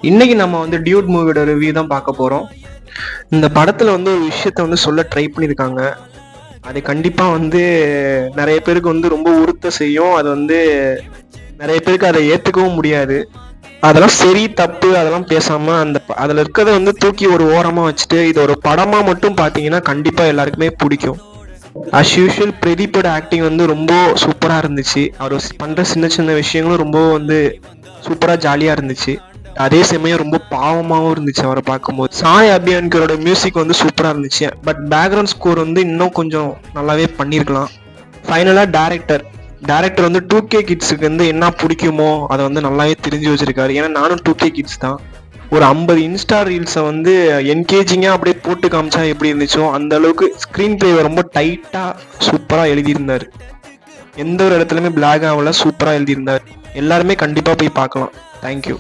இன்னைக்கு நம்ம வந்து டியூட் மூவியோட ரிவ்யூ தான் பார்க்க போகிறோம். இந்த படத்தில் வந்து ஒரு விஷயத்த வந்து சொல்ல ட்ரை பண்ணியிருக்காங்க. அது கண்டிப்பாக வந்து நிறைய பேருக்கு வந்து ரொம்ப உறுத்த செய்யும். அது வந்து நிறைய பேருக்கு அதை ஏற்றுக்கவும் முடியாது. அதெல்லாம் சரி தப்பு அதெல்லாம் பேசாமல் அதில் இருக்கிறத வந்து தூக்கி ஒரு ஓரமாக வச்சுட்டு இது ஒரு படமாக மட்டும் பார்த்தீங்கன்னா கண்டிப்பாக எல்லாருக்குமே பிடிக்கும். அஸ் யூஷுவல் பிரதீப்போட ஆக்டிங் வந்து ரொம்ப சூப்பராக இருந்துச்சு. அவர் பண்ணுற சின்ன சின்ன விஷயங்களும் ரொம்ப வந்து சூப்பராக ஜாலியாக இருந்துச்சு. அதே சமயம் ரொம்ப பாவமாகவும் இருந்துச்சு அவரை பார்க்கும்போது. சாய் அபியான்கரோட மியூசிக் வந்து சூப்பராக இருந்துச்சு. பட் பேக்ரவுண்ட் ஸ்கோர் வந்து இன்னும் கொஞ்சம் நல்லாவே பண்ணியிருக்கலாம். ஃபைனலாக டேரக்டர் வந்து 2K கிட்ஸுக்கு வந்து என்ன பிடிக்குமோ அதை வந்து நல்லாவே தெரிஞ்சு வச்சிருக்காரு. ஏன்னா நானும் 2K கிட்ஸ் தான். ஒரு 50 இன்ஸ்டா ரீல்ஸை வந்து என்கேஜிங்காக அப்படியே போட்டு காமிச்சா எப்படி இருந்துச்சோ அந்த அளவுக்கு ஸ்க்ரீன் பிளே ரொம்ப டைட்டாக சூப்பராக எழுதியிருந்தார். எந்த ஒரு இடத்துலையுமே பிளாக் ஆகல, சூப்பராக எழுதியிருந்தார். எல்லாருமே கண்டிப்பாக போய் பார்க்கலாம். தேங்க்யூ.